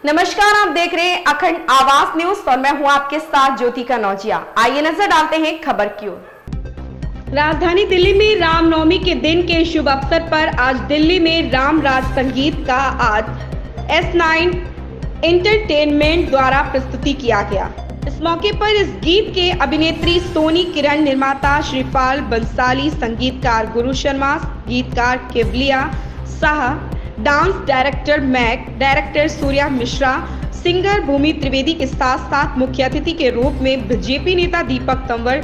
नमस्कार, आप देख रहे हैं अखंड आवाज न्यूज और मैं हूं आपके साथ ज्योति का नौजिया। आइए नजर डालते हैं खबर की ओर। राजधानी दिल्ली में रामनवमी के दिन के शुभ अवसर पर आज दिल्ली में राम राज संगीत का आज S9 एंटरटेनमेंट द्वारा प्रस्तुति किया गया। इस मौके पर इस गीत के अभिनेत्री सोनी किरण, निर्माता श्रीपाल बंसाली, संगीतकार गुरु शर्मा, गीतकार Kevaliya Shah, dance director Mac, director Surya Mishra, singer Bhoomi Trivedi के साथ साथ मुख्य अतिथि के रूप में बीजेपी नेता दीपक तंवर,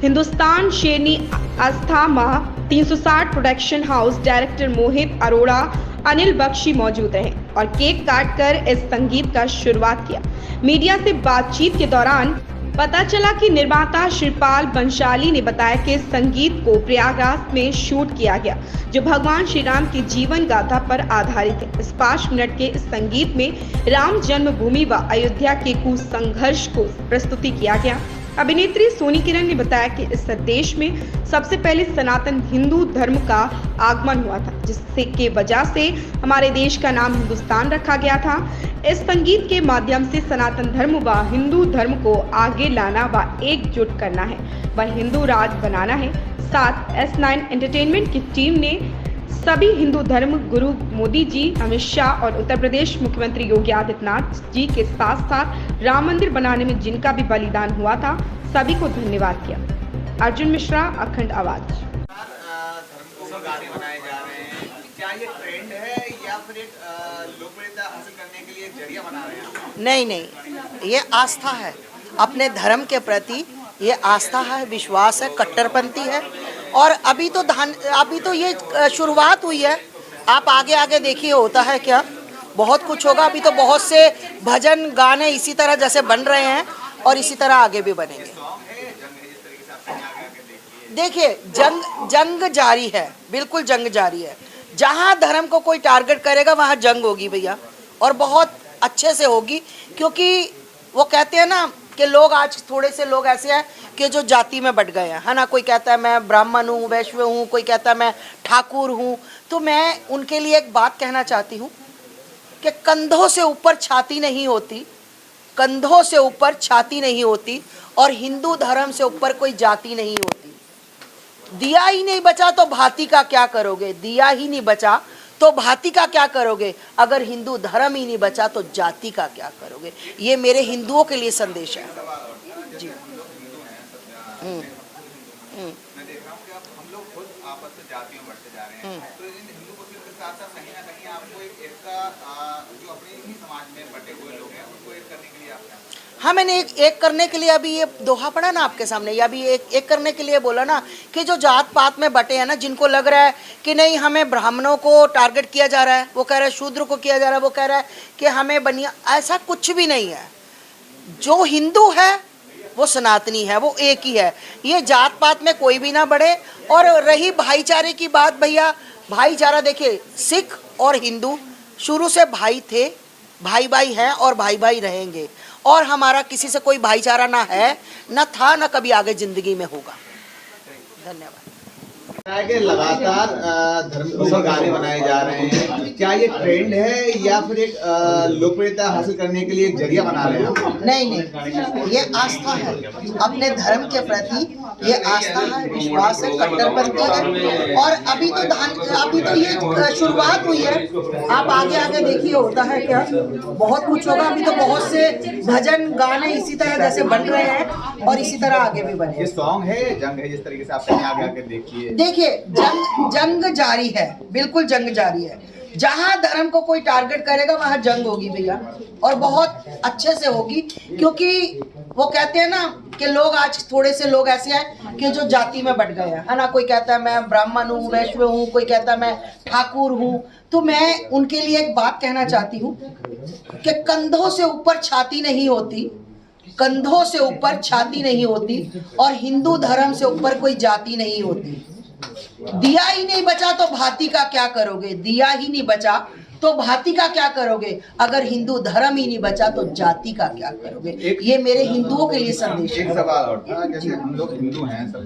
हिंदुस्तान शेरनी आस्था माह 360 प्रोडक्शन हाउस डायरेक्टर मोहित अरोड़ा, अनिल बख्शी मौजूद रहे और केक काटकर इस संगीत का शुरुआत किया। मीडिया से बातचीत के दौरान पता चला कि निर्माता श्रीपाल बंसाली ने बताया कि इस संगीत को प्रयागराज में शूट किया गया, जो भगवान श्री राम की जीवन गाथा पर आधारित है। इस 5 मिनट के इस संगीत में राम जन्मभूमि व अयोध्या के कुछ संघर्ष को प्रस्तुति किया गया। अभिनेत्री सोनी किरण ने बताया कि इस देश में सबसे पहले सनातन हिंदू धर्म का आगमन हुआ था, जिससे के वजह से हमारे देश का नाम हिंदुस्तान रखा गया था। इस संगीत के माध्यम से सनातन धर्म व हिंदू धर्म को आगे लाना व एकजुट करना है व हिंदू राज बनाना है। साथ S9 एंटरटेनमेंट की टीम ने सभी हिंदू धर्म गुरु मोदी जी, अमित शाह और उत्तर प्रदेश मुख्यमंत्री योगी आदित्यनाथ जी के साथ साथ राम मंदिर बनाने में जिनका भी बलिदान हुआ था, सभी को धन्यवाद किया। अर्जुन मिश्रा, अखंड आवाज। धर्म को गाने बनाए जा रहे हैं, क्या ये ट्रेंड है या फिर एक लोकप्रियता हासिल करने के लिए एक जरिया बना रहे हैं? नहीं, ये आस्था है अपने धर्म के प्रति, ये आस्था है, विश्वास है, कट्टरपंथी है। और अभी तो ये शुरुआत हुई है। आप आगे देखिए होता है क्या, बहुत कुछ होगा। अभी तो बहुत से भजन गाने इसी तरह जैसे बन रहे हैं और इसी तरह आगे भी बनेंगे। देखिए, जंग जारी है, बिल्कुल जंग जारी है। जहाँ धर्म को कोई टारगेट करेगा वहाँ जंग होगी भैया, और बहुत अच्छे से होगी। क्योंकि वो कहते हैं ना कि लोग आज थोड़े से लोग ऐसे हैं कि जो जाति में बट गए हैं, है ना। कोई कहता है मैं ब्राह्मण हूँ, वैश्य हूँ, कोई कहता है मैं ठाकुर हूँ। तो मैं उनके लिए एक बात कहना चाहती हूँ कि कंधों से ऊपर छाती नहीं होती, कंधों से ऊपर छाती नहीं होती, और हिंदू धर्म से ऊपर कोई जाति नहीं होती। दिया ही नहीं बचा तो भांति का क्या करोगे, दिया ही नहीं बचा तो भांति का क्या करोगे, अगर हिंदू धर्म ही नहीं बचा तो जाति का क्या करोगे। ये मेरे हिंदुओं के लिए संदेश है जी। मैं देख रहा हूँ कि हम लोग खुद आपस में जातियों बढ़ते जा रहे हैं, तो इन हिंदू मुस्लिम के साथ साथ कहीं ना कहीं आपको एक एकता, जो अपने ही समाज में बटे हुए लोग हैं उनको एक करने के लिए आप, हाँ, मैंने एक करने के लिए अभी ये दोहा पढ़ा ना आपके सामने, या अभी एक करने के लिए बोला ना कि जो जात पात में बटे हैं ना, जिनको लग रहा है कि नहीं हमें ब्राह्मणों को टारगेट किया जा रहा है, वो कह रहा है शूद्र को किया जा रहा है, वो कह रहा है कि हमें बनिया, ऐसा कुछ भी नहीं है। जो हिंदू है वो सनातनी है, वो एक ही है। ये जात पात में कोई भी ना बढ़े। और रही भाईचारे की बात, भैया भाईचारा देखिए, सिख और हिंदू शुरू से भाई थे, भाई भाई हैं और भाई भाई रहेंगे। और हमारा किसी से कोई भाईचारा ना है, ना था, ना कभी आगे जिंदगी में होगा। धन्यवाद। लगातार धर्म को गाने बनाए जा रहे हैं, क्या ये ट्रेंड है या फिर एक लोकप्रियता हासिल करने के लिए एक जरिया बना रहे हैं? नहीं, ये आस्था है अपने धर्म के प्रति, ये आस्था है, विश्वास है, कट्टरपंथी है। और अभी तो ये शुरुआत हुई है। आप आगे देखिए होता है क्या, बहुत कुछ होगा। अभी तो बहुत से भजन गाने इसी तरह जैसे बन रहे हैं और इसी तरह आगे भी बने। ये सॉन्ग है, जंग है, जिस तरीके से आप कहीं आगे देखिए, जंग जारी है, बिल्कुल जंग जारी है। जहाँ धर्म को कोई टारगेट करेगा वहाँ जंग होगी भैया, और बहुत अच्छे से होगी। क्योंकि वो कहते हैं ना कि लोग आज थोड़े से लोग ऐसे हैं कि जो जाति में बट गए हैं, है ना। कोई कहता है मैं ब्राह्मण हूँ, वैश्य हूँ, कोई कहता है मैं ठाकुर हूँ। तो मैं उनके लिए एक बात कहना चाहती हूँ कि कंधों से ऊपर छाती नहीं होती, कंधों से ऊपर छाती नहीं होती, और हिंदू धर्म से ऊपर कोई जाति नहीं होती। दिया ही नहीं बचा तो भांति का क्या करोगे, दिया ही नहीं बचा तो भांति का क्या करोगे? अगर हिंदू धर्म ही नहीं बचा तो जाति का क्या करोगे? ये मेरे हिंदुओं के लिए संदेश एक है। सवाल और था, जैसे हम लोग हिंदू हैं सब,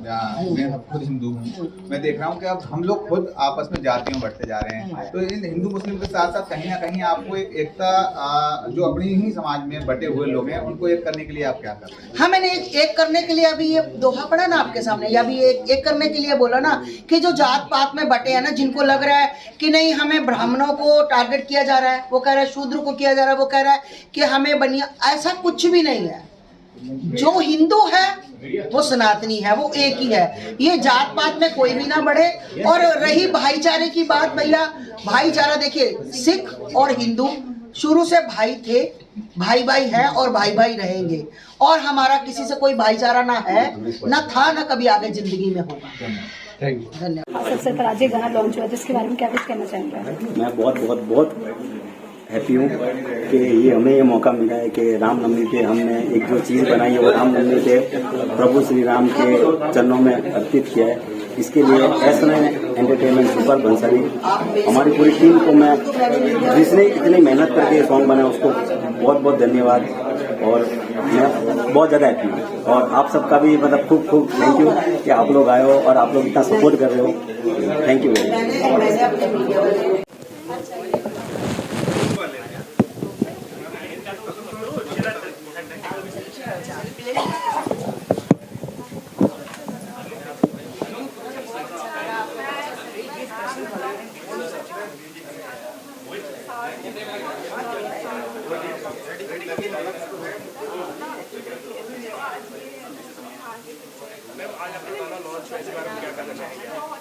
मैं खुद हिंदू हूँ, मैं देख रहा हूँ कि अब हम लोग खुद आपस में जातियों बढ़ते जा रहे हैं, तो इन हिंदू मुस्लिम के साथ साथ कहीं ना कहीं आपको एक एकता, जो अपनी ही समाज में बटे हुए लोग हैं उनको एक करने के लिए आप क्या कर रहे हैं? हाँ, मैंने एक करने के लिए अभी ये दोहा पढ़ा ना आपके सामने, या अभी एक करने के लिए बोला ना कि जो जात पात में बटे हैं ना, जिनको लग रहा है कि नहीं हमें ब्राह्मणों को टारगेट किया जा रहा है, वो कह रहा है शूद्र को किया जा रहा है, वो कह रहा है कि हमें बनिया, ऐसा कुछ भी नहीं है। जो हिंदू है वो सनातनी है, वो एक ही है। ये जात पात में कोई भी ना बढ़े। और रही भाईचारे की बात, भैया भाईचारा देखिए, सिख और हिंदू शुरू से भाई थे, भाई भाई है और भाई भाई रहेंगे। और हमारा किसी से कोई भाईचारा ना है, ना था, ना कभी आगे जिंदगी में होगा। धन्यवाद। सबसे पराजय गाना लॉन्च हुआ, जिसके बारे में क्या कुछ कहना चाहेंगे? मैं बहुत हैप्पी हूँ कि ये हमें ये मौका मिला है कि रामनवमी पे हमने एक जो चीज़ बनाई है वो रामनवमी पे प्रभु श्री राम के चरणों में अर्पित किया है। इसके लिए एस9 एंटरटेनमेंट सुपर बंसाली हमारी पूरी टीम को, मैं जिसने इतनी मेहनत करके ये सॉन्ग बनाया उसको बहुत धन्यवाद। और मैं बहुत ज़्यादा हैप्पी हूँ और आप सबका भी मतलब खूब थैंक यू कि आप लोग आए हो और आप लोग इतना सपोर्ट कर रहे हो। Thank you.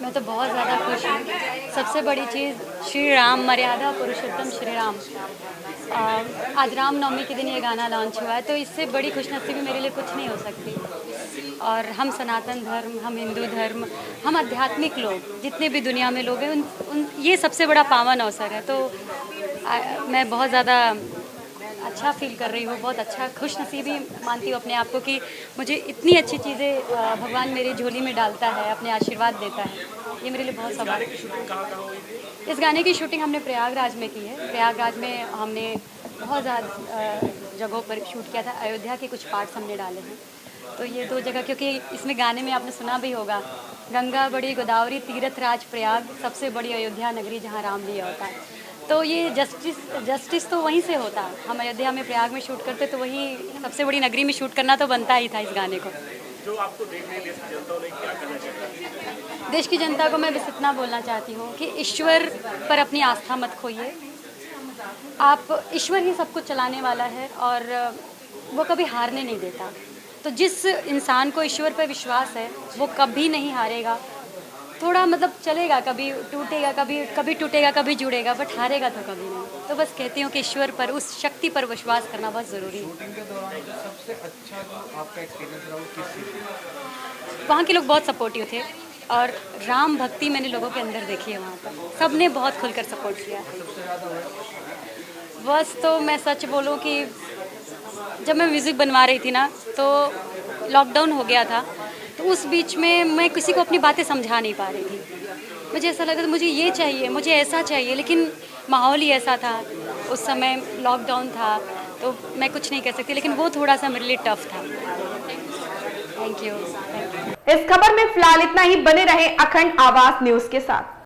मैं तो बहुत ज़्यादा खुश हूँ। सबसे बड़ी चीज़ श्री राम, मर्यादा पुरुषोत्तम श्री राम। आज रामनवमी के दिन ये गाना लॉन्च हुआ है, तो इससे बड़ी खुशनसीबी मेरे लिए कुछ नहीं हो सकती। और हम सनातन धर्म, हम हिंदू धर्म, हम आध्यात्मिक लोग जितने भी दुनिया में लोग हैं, ये सबसे बड़ा पावन अवसर है। तो मैं बहुत ज़्यादा अच्छा फील कर रही हूँ, बहुत अच्छा खुशनसीबी मानती हूँ अपने आप को कि मुझे इतनी अच्छी चीज़ें भगवान मेरी झोली में डालता है, अपने आशीर्वाद देता है। ये मेरे लिए बहुत सवाल है। इस गाने की शूटिंग हमने प्रयागराज में की है। प्रयागराज में हमने बहुत ज़्यादा जगहों पर शूट किया था। अयोध्या के कुछ पार्ट्स हमने डाले हैं। तो ये 2 जगह, क्योंकि इसमें गाने में आपने सुना भी होगा, गंगा बड़ी गोदावरी तीर्थ राज प्रयाग, सबसे बड़ी अयोध्या नगरी जहाँ राम लिया होता है। तो ये जस्टिस तो वहीं से होता। हम अयोध्या में प्रयाग में शूट करते, तो वहीं सबसे बड़ी नगरी में शूट करना तो बनता ही था इस गाने को। जो आपको देख रहे देश की जनता, क्या करना चाहिए? देश की जनता को मैं बस इतना बोलना चाहती हूँ कि ईश्वर पर अपनी आस्था मत खोइए। आप, ईश्वर ही सब कुछ चलाने वाला है और वो कभी हारने नहीं देता। तो जिस इंसान को ईश्वर पर विश्वास है वो कभी नहीं हारेगा। थोड़ा मतलब चलेगा, कभी टूटेगा, कभी टूटेगा, कभी जुड़ेगा, बट हारेगा तो कभी नहीं। तो बस कहती हूँ कि ईश्वर पर, उस शक्ति पर विश्वास करना बहुत ज़रूरी है। सबसे अच्छा जो आपका एक्सपीरियंस रहा वो किस चीज़ में? वहाँ के लोग बहुत सपोर्टिव थे और राम भक्ति मैंने लोगों के अंदर देखी है। वहाँ पर सब ने बहुत खुलकर सपोर्ट किया। बस तो मैं सच बोलूँ कि जब मैं म्यूज़िक बनवा रही थी ना, तो लॉकडाउन हो गया था, तो उस बीच में मैं किसी को अपनी बातें समझा नहीं पा रही थी। मुझे ऐसा लगा था मुझे ये चाहिए, मुझे ऐसा चाहिए, लेकिन माहौल ही ऐसा था, उस समय लॉकडाउन था, तो मैं कुछ नहीं कह सकती। लेकिन वो थोड़ा सा मेरे लिए टफ था। Thank you. इस खबर में फिलहाल इतना ही। बने रहे अखंड आवाज न्यूज के साथ।